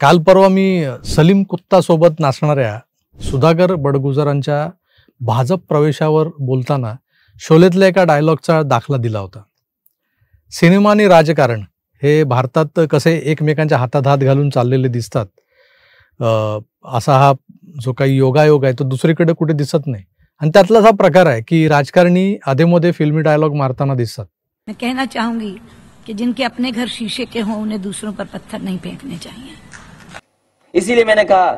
काल परवा मी सलीम कुत्ता सोबत नाचणाऱ्या सुधाकर बडगुजरांच्या भाजप प्रवेशावर बोलताना शोलेतल्या एका डायलॉगचा दाखला दिला होता. सिनेमा आणि राजकारण हे भारतात कसे एकमेकांच्या हातात हात घालून चाललेले दिसतात, असा हा जो काही योगायोग आहे तो दुसरीकडे कुठे दिसत नाही. आणि त्यातलाच हा प्रकार आहे की राजकारणी अधेमध्ये फिल्मी डायलॉग मारताना दिसतात. मैं कहना चाहूंगी कि जिनके अपने घर शीशे के हों उन्हें दूसरों पर पत्थर नहीं फेंकने चाहिए. इसीलिए मैंने कहा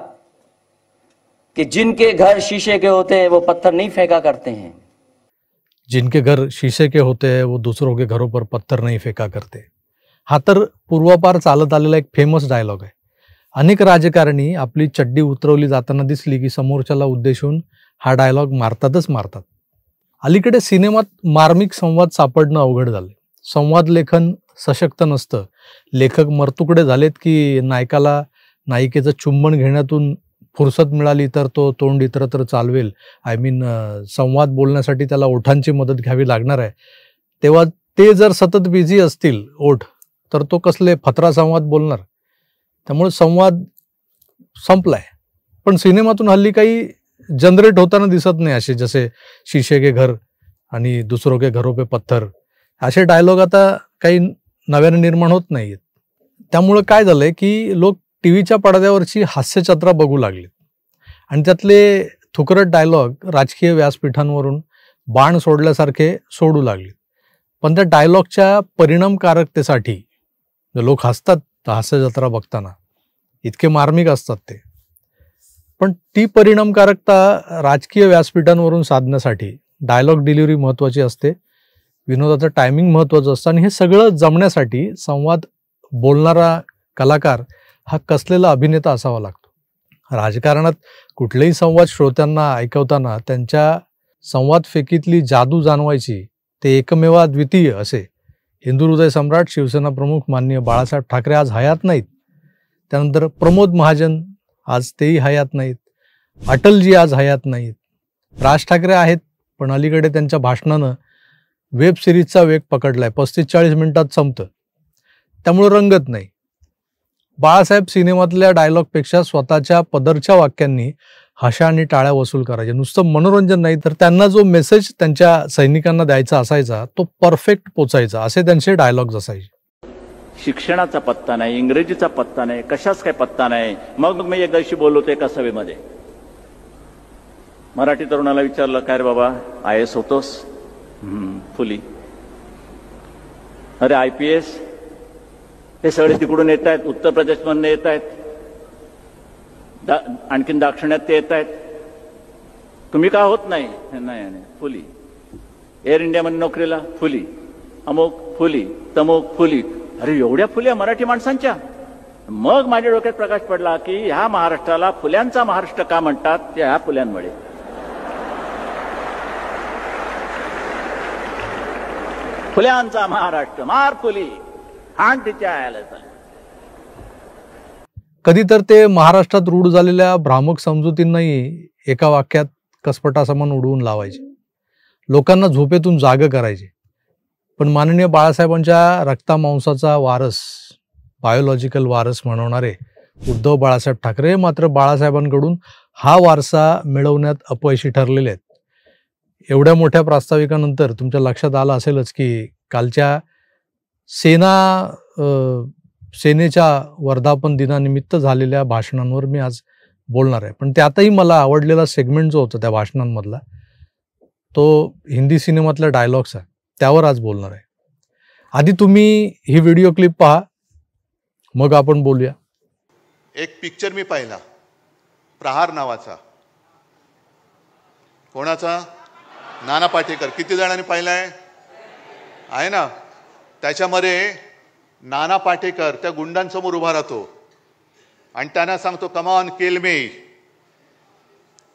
कि जिनके घर शीशे के होते हैं वो पत्थर नहीं फेंका करते हैं. जिनके घर शीशे के होते हैं वो दूसरों के घरों पर पत्थर नहीं फेंका करते. हा तर पूर्वापार चालत आलेला एक फेमस डायलॉग आहे. अनेक राजकारणी आपली चड्डी उतरवली जाताना दिसली की समोरच्याला उद्देशून हा डायलॉग मारतातच मारतात. अलीकडे सिनेमात मार्मिक संवाद सापडणं अवघड झालं. संवाद लेखन सशक्त नसतं. लेखक मरतुकडे झालेत की नायकाला नायिकेचं चुंबन घेण्यातून फुरसत मिळाली तर तो तोंड इतरत्र चालवेल. संवाद बोलण्यासाठी त्याला ओठांची मदत घ्यावी लागणार आहे. तेव्हा ते जर सतत बिझी असतील ओठ, तर तो कसले फतरा संवाद बोलणार. त्यामुळे संवाद संपलाय. पण सिनेमातून हल्ली काही जनरेट होताना दिसत नाही असे, जसे शीशे के घर आणि दुसरों के घरों पे पत्थर, असे डायलॉग आता काही नव्याने निर्माण होत नाहीत. त्यामुळे काय झालंय की लोक टीव्हीच्या पडद्यावरची हास्यचित्र बघू लागले आणि त्यातले थुकरट डायलॉग राजकीय व्यासपीठांवरून बाण सोडल्यासारखे सोडू लागले. पण त्या डायलॉगच्या परिणामकारकतेसाठी लोक हसतात हास्यचित्र बघताना, इतके मार्मिक असतात ते. पण ती परिणामकारकता राजकीय व्यासपीठांवरून साधण्यासाठी डायलॉग डिलिव्हरी महत्त्वाची असते, विनोदाचं टायमिंग महत्त्वाचं असतं. आणि हे सगळं जमण्यासाठी संवाद बोलणारा कलाकार हा कसलेला अभिनेता असावा लागतो. राजकारणात कुठलेही संवाद श्रोत्यांना ऐकवताना त्यांच्या संवाद फेकीतली जादू जाणवायची, ते एकमेवा द्वितीय असे हिंदू हृदय सम्राट शिवसेना प्रमुख माननीय बाळासाहेब ठाकरे आज हयात नाहीत. त्यानंतर प्रमोद महाजन आज तेही हयात नाहीत. अटलजी आज हयात नाहीत. राज ठाकरे आहेत, पण अलीकडे त्यांच्या भाषणानं वेब सिरीजचा वेग पकडलाय. 35-40 मिनिटात संपतं, त्यामुळे रंगत नाही. बाळासाहेब सिनेमातल्या डायलॉगपेक्षा स्वतःच्या पदरच्या वाक्यांनी हशा आणि टाळ्या वसूल करायचे. नुसतं मनोरंजन नाही, तर त्यांना जो मेसेज त्यांच्या सैनिकांना द्यायचा असायचा तो परफेक्ट पोचायचा, असे त्यांचे डायलॉग्स असायचे. शिक्षणाचा पत्ता नाही, इंग्रजीचा पत्ता नाही, कशाच काय पत्ता नाही. मग मी एक दिवशी बोललो एका सभेमध्ये, मराठी तरुणाला विचारलं, काय रे बाबा IAS होतोस? फुली. अरे IPS? हे सगळे तिकडून येत आहेत, उत्तर प्रदेशमधून येत आहेत, आणखीन दाक्षिणात्य ते येत आहेत. तुम्ही का होत नाही? नाही फुली. एअर इंडियामध्ये नोकरीला फुली, अमुक फुली, तमुक फुली. अरे एवढ्या फुल्या मराठी माणसांच्या? मग माझ्या डोक्यात प्रकाश पडला की ह्या महाराष्ट्राला फुल्यांचा महाराष्ट्र का म्हणतात, ते ह्या फुल्यांमुळे. फुल्यांचा महाराष्ट्र, मार फुली हाण तिच्या आयला. कधी तर ते महाराष्ट्रात रूढ झालेल्या भ्रामक समजुतींनाही एका वाक्यात कसपटासमान उडवून लावायचे, लोकांना झोपेतून जाग करायचे. पण माननीय बाळासाहेबांच्या रक्तामांसाचा वारस, बायोलॉजिकल वारस म्हणवणारे उद्धव बाळासाहेब ठाकरे मात्र बाळासाहेबांकडून हा वारसा मिळवण्यात अपयशी ठरलेले आहेत. एवढ्या मोठ्या प्रास्ताविकानंतर तुमच्या लक्षात आलं असेलच की कालच्या सेनेच्या वर्धापन दिनानिमित्त झालेल्या भाषणांवर मी आज बोलणार आहे. पण त्यातही मला आवडलेला सेगमेंट जो होता त्या भाषणांमधला, तो हिंदी सिनेमातल्या डायलॉग्स आहे, त्यावर आज बोलणार आहे. आधी तुम्ही ही व्हिडिओ क्लिप पहा, मग आपण बोलूया. एक पिक्चर मी पाहिला, प्रहार नावाचा. कोणाचा? नाना पाटेकर. किती जणांनी पाहिलाय? आहे ना. त्याच्यामध्ये नाना पाटेकर त्या गुंडांसमोर उभा राहतो आणि त्यांना सांगतो, कम ऑन किल मी.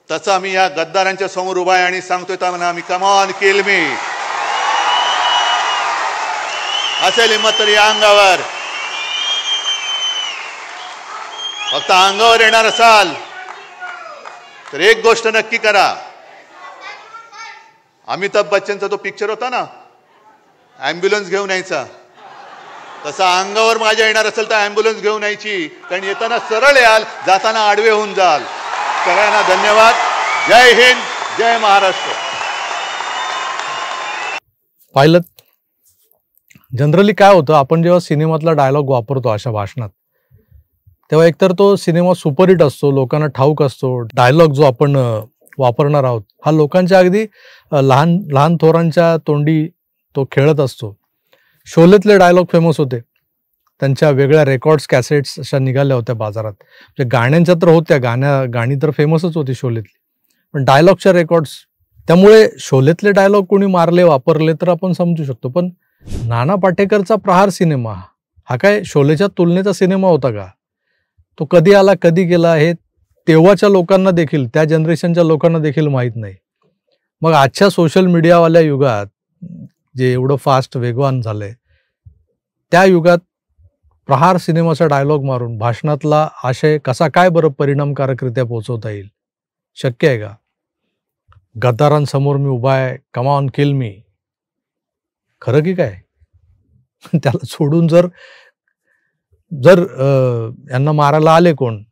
तसं आम्ही या गद्दारांच्या समोर उभा आहे आणि सांगतोय त्यांना आम्ही, कम ऑन किल मी. असेल हिंमत तर या अंगावर, फक्त अंगावर येणार असाल तर एक गोष्ट नक्की करा. अमिताभ बच्चनचा तो पिक्चर होता ना, ॲम्ब्युलन्स घेऊन यायचा, तसा अंगावर माझ्या येणार असेल तर ॲम्ब्युलन्स घेऊन यायची, कारण येताना सरळ याल, जाताना आडवे होऊन जाल. सगळ्यांना धन्यवाद. जय हिंद, जय महाराष्ट्र. पाहिलं जनरली काय होतं, आपण जेव्हा सिनेमातला डायलॉग वापरतो अशा भाषणात, तेव्हा एकतर तो सिनेमा सुपरहिट असतो, लोकांना ठाऊक असतो. डायलॉग जो आपण वापरणार आहोत हा लोकांच्या अगदी लहान लहान थोरांच्या तोंडी तो खेळत असतो. शोलेतले डायलॉग फेमस होते, त्यांच्या वेगळ्या रेकॉर्ड्स कॅसेट्स अशा निघाल्या होत्या बाजारात. म्हणजे गाण्यांच्या तर होत्या, गाणी तर फेमसच होती शोलेतली, पण डायलॉगच्या रेकॉर्ड्स. त्यामुळे शोलेतले डायलॉग कोणी मारले वापरले तर आपण समजू शकतो. पण नाना पाटेकरचा प्रहार सिनेमा हा काय शोलेच्या तुलनेचा सिनेमा होता का? तो कधी आला कधी गेला हे तेव्हाच्या लोकांना देखील, त्या जनरेशनच्या लोकांना देखील माहीत नाही. मग आजच्या सोशल मीडियावाल्या युगात जे एवढं फास्ट वेगवान झालंय, त्या युगात प्रहार सिनेमाचा डायलॉग मारून भाषणातला आशय कसा काय बरं परिणामकारकरित्या पोहोचवता येईल? शक्य आहे का? गद्दारांसमोर मी उभा आहे, कम ऑन किल मी, खरं की काय? त्याला सोडून जर यांना मारायला आले कोण,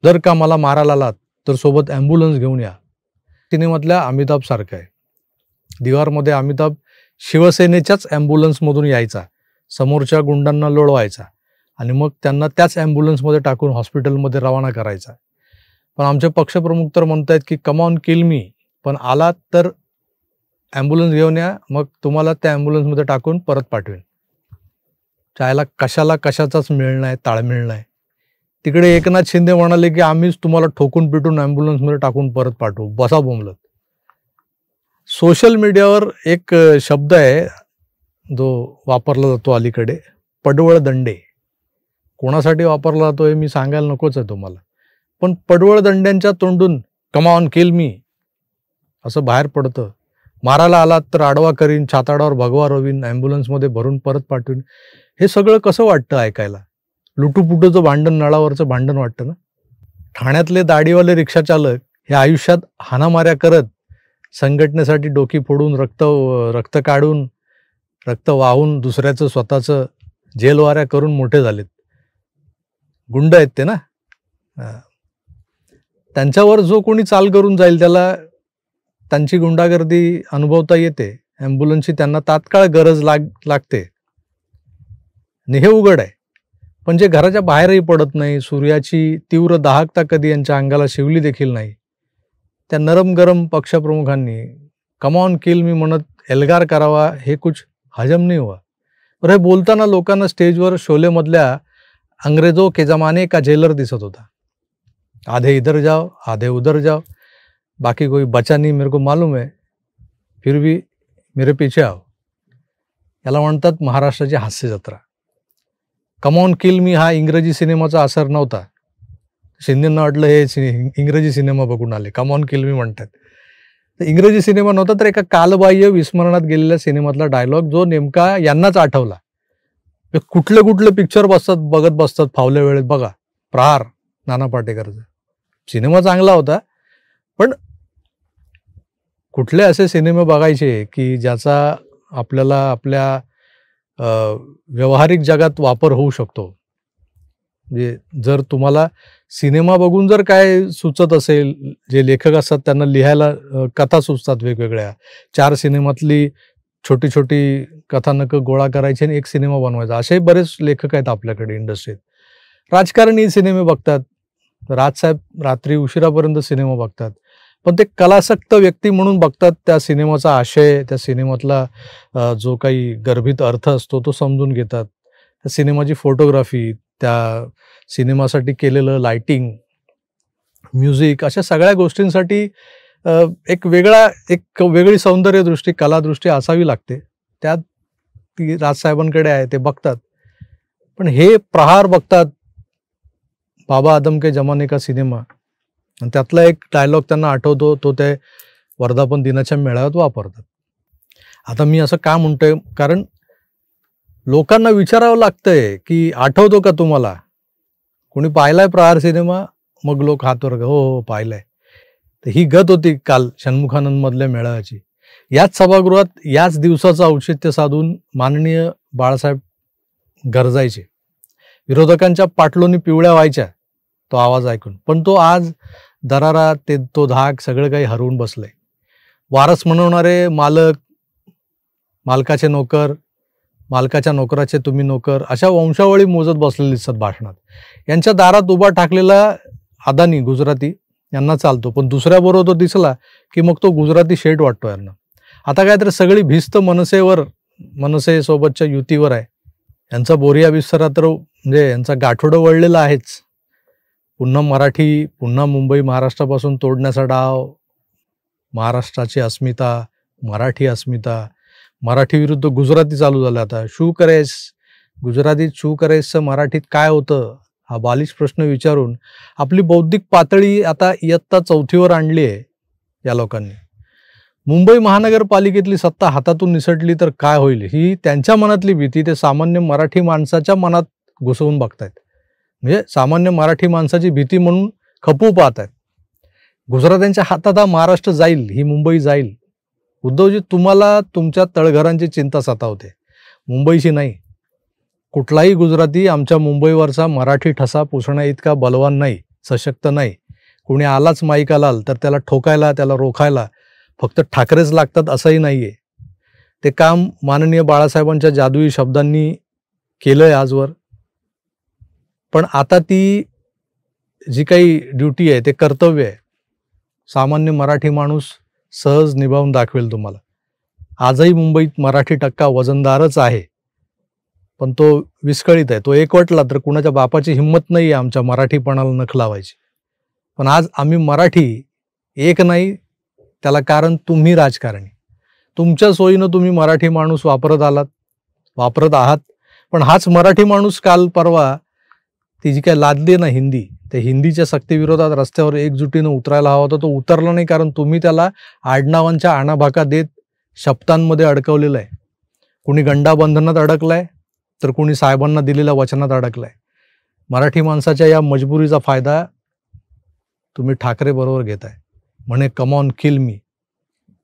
जर का मला मारायला आलात तर सोबत ॲम्ब्युलन्स घेऊन या. सिनेमातल्या अमिताभ सारखं आहे. दिवारमध्ये अमिताभ शिवसेनेच्याच ॲम्ब्युलन्समधून यायचा, समोरच्या गुंडांना लोळवायचा आणि मग त्यांना त्याच ॲम्ब्युलन्समध्ये टाकून हॉस्पिटलमध्ये रवाना करायचा. पण आमचे पक्षप्रमुख तर म्हणतायत की कम ऑन किल मी, पण आलात तर ॲम्ब्युलन्स घेऊन या, मग तुम्हाला त्या ॲम्ब्युलन्समध्ये टाकून परत पाठवेन. चायला कशाला कशाचाच मेळ नाही, ताळमेळ नाही. तिकडे एकनाथ शिंदे म्हणाले की आम्हीच तुम्हाला ठोकून पिटून ॲम्ब्युलन्समध्ये टाकून परत पाठवू. बसा बोंबलत. सोशल मीडियावर एक शब्द आहे जो वापरला जातो अलीकडे, पडवळ दंडे. कोणासाठी वापरला जातो हे मी सांगायला नकोच आहे तुम्हाला, पण पडवळ दंड्यांच्या तोंडून कम ऑन किल मी असं बाहेर पडतं. मारायला आलात तर आडवा करीन, छाताडावर भगवा रोवीन, ॲम्ब्युलन्समध्ये भरून परत पाठवीन. हे सगळं कसं वाटतं ऐकायला? लुटूपुटूचं भांडण, नळावरचं भांडण वाटतं ना. ठाण्यातले दाढीवाले रिक्षाचालक हे आयुष्यात हाणामाऱ्या करत, संघटनेसाठी डोकी फोडून, रक्त काढून, रक्त वाहून, दुसऱ्याचं स्वतःचं जेलवाऱ्या करून मोठे झालेत. गुंड आहेत ते ना. त्यांच्यावर जो कोणी चाल करून जाईल त्याला त्यांची गुंडागर्दी अनुभवता येते. ॲम्ब्युलन्सची त्यांना तात्काळ गरज लागते आणि हे उघड आहे. पण जे घराच्या बाहेरही पडत नाही, सूर्याची तीव्र दाहकता कधी यांच्या अंगाला शिवली देखील नाही, त्या नरम गरम पक्षप्रमुखांनी कम ऑन किल मी म्हणत एल्गार करावा, हे कुछ हजम नाही हुआ. पर हे बोलताना लोकांना स्टेजवर शोलेमधल्या अंग्रेजों के जमाने का जेलर दिसत होता. आधे इधर जाओ, आधे उधर जाओ, बाकी कोई बचा नहीं, मेरे को मालूम है, फिर भी मेरे पीछे आओ. याला म्हणतात महाराष्ट्राची हास्य जत्रा. कम ऑन किल मी हा इंग्रजी सिनेमाचा असर नव्हता. शिंदेंना वाटलं हे इंग्रजी सिनेमा बघून आले, कम ऑन किल मी म्हणतात. इंग्रजी सिनेमा नव्हता तर एका कालबाह्य विस्मरणात गेलेल्या सिनेमातला डायलॉग जो नेमका यांनाच आठवला. कुठले कुठले पिक्चर बघत बसतात फावल्या वेळेत. बघा प्रहार नाना पाटेकरचा सिनेमा चांगला होता, पण कुठले असे सिनेमे बघायचे की ज्याचा आपल्याला आपल्या व्यावहारिक जगात वापर होऊ शकतो. म्हणजे जर तुम्हाला सिनेमा बघून जर काय सुचत असेल, जे लेखक असतात त्यांना लिहायला कथा सुचतात वेगवेगळ्या, 4 सिनेमातली छोटी छोटी कथानकं गोळा करायची आणि एक सिनेमा बनवायचा, असे बरेच लेखक आहेत आपल्याकडे इंडस्ट्रीत. राजकारणी सिनेमे बघतात, राजसाहेब रात्री उशिरापर्यंत सिनेमा बघतात, पण ते कलासक्त व्यक्ती म्हणून बघतात. त्या सिनेमाचा आशय, त्या सिनेमातला जो काही गर्भित अर्थ असतो तो समजून घेतात. त्या सिनेमाची फोटोग्राफी, त्या सिनेमासाठी केलेलं लाइटिंग, म्युझिक, अशा सगळ्या गोष्टींसाठी एक वेगळी सौंदर्यदृष्टी, कलादृष्टी असावी लागते. त्यात ती राजसाहेबांकडे आहे, ते बघतात. पण हे प्रहार बघतात, बाबा आदम के जमाने का सिनेमा, आणि त्यातला एक डायलॉग त्यांना आठवतो, तो ते वर्धापन दिनाच्या मेळाव्यात वापरतात. आता मी असं का म्हणतोय, कारण लोकांना विचारावं लागतंय की आठवतो का तुम्हाला, कोणी पाहिलाय प्रहार सिनेमा? मग लोक हात वर, हो पाहिलाय. तर ही गत होती काल षण्मुखानंद मधल्या मेळाव्याची. याच सभागृहात याच दिवसाचं औचित्य साधून माननीय बाळासाहेब गरजायचे, विरोधकांच्या पाटलोनी पिवळ्या व्हायच्या तो आवाज ऐकून. पण तो आज दरारा तो धाक सगळं काही हरवून बसलंय. वारस म्हणवणारे मालक, मालकाचे नोकर, मालकाच्या नोकराचे तुम्ही नोकर, अशा वंशावळी मोजत बसलेले दिसतात भाषणात. यांच्या दारात उभा टाकलेला अदानी गुजराती यांना चालतो, पण दुसऱ्याबरोबर तो दिसला की मग तो गुजराती शेठ वाटतो यांना. आता काय तर सगळी भिस्त मनसे सोबतच्या युतीवर आहे. यांचा बोरिया बिस्तरा तर म्हणजे यांचा गाठोडं वळलेला आहेच. पुन्हा मराठी, पुन्हा मुंबई महाराष्ट्रापासून तोडण्याचा डाव, महाराष्ट्राची अस्मिता, मराठी अस्मिता, मराठी विरुद्ध गुजराती चालू झालं. आता शू करेस, गुजरातीत शू करेसचं मराठीत काय होतं हा बालिश प्रश्न विचारून आपली बौद्धिक पातळी आता इयत्ता 4थीवर आणली आहे या लोकांनी. मुंबई महानगरपालिकेतली सत्ता हातातून निसटली तर काय होईल ही त्यांच्या मनातली भीती ते सामान्य मराठी माणसाच्या मनात घुसवून बघतायत. म्हणजे सामान्य मराठी माणसाची भीती म्हणून खपू पाहत आहेत. गुजरात्यांच्या हातात हा महाराष्ट्र जाईल, ही मुंबई जाईल. उद्धवजी, तुम्हाला तुमच्या तळघरांची चिंता सतावते, मुंबईची नाही. कुठलाही गुजराती आमच्या मुंबईवरचा मराठी ठसा पुसण्या इतका बलवान नाही, सशक्त नाही. कुणी आलाच माईकाला तर त्याला ठोकायला, त्याला रोखायला फक्त ठाकरेच लागतात असंही नाहीये. ते काम माननीय बाळासाहेबांच्या जादुई शब्दांनी केलंय आजवर. पण आता ती जी काही ड्युटी आहे, ते कर्तव्य आहे, सामान्य मराठी माणूस सहज निभावून दाखवेल तुम्हाला. आजही मुंबईत मराठी टक्का वजनदारच आहे, पण तो विस्कळीत आहे. तो एकवटला तर कुणाच्या बापाची हिंमत नाही आहे आमच्या मराठीपणाला नख लावायची. पण आज आम्ही मराठी एक नाही, त्याला कारण तुम्ही राजकारणी. तुमच्या सोयीनं तुम्ही मराठी माणूस वापरत आहात. पण हाच मराठी माणूस काल परवा ती जी काय लादली ना हिंदी, त्या हिंदीच्या सक्तीविरोधात रस्त्यावर एकजुटीनं उतरायला हवा होता, तो उतरला नाही. कारण तुम्ही त्याला आडनावांच्या आणाभाका देत शब्दांमध्ये अडकवलेलं आहे. कुणी गंडाबंधनात अडकलाय तर कुणी साहेबांना दिलेल्या वचनात अडकलाय. मराठी माणसाच्या या मजबुरीचा फायदा तुम्ही ठाकरे बरोबर घेताय. म्हणे कम ऑन किल मी.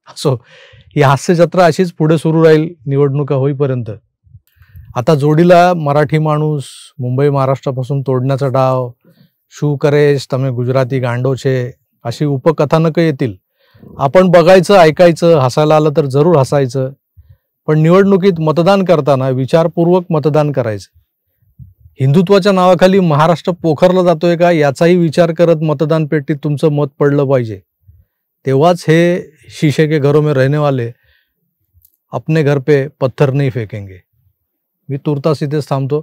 असो, ही हास्यजत्रा अशीच पुढे सुरू राहील निवडणुका होईपर्यंत. आता जोडीला मराठी माणूस, मुंबई महाराष्ट्रापासून तोडण्याचा डाव, शू करेस तमे गुजराती गांडो छे, अशी उपकथानकं येतील. आपण बघायचं, ऐकायचं, हसायला आलं तर जरूर हसायचं. पण निवडणुकीत मतदान करताना विचारपूर्वक मतदान करायचं. हिंदुत्वाच्या नावाखाली महाराष्ट्र पोखरला जातोय का याचाही विचार करत मतदान पेटीत तुमचं मत पडलं पाहिजे. तेव्हाच हे शीशे के घरों में रहने वाले अपने घर पे पत्थर नहीं फेकेंगे. मी तुर्तास इथेच थांबतो.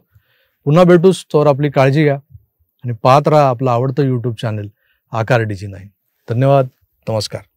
पुन्हा भेटूच, तोवर आपली काळजी घ्या आणि पाहत राहा आपलं आवडतं यूट्यूब चॅनल आकार DG9. धन्यवाद, नमस्कार.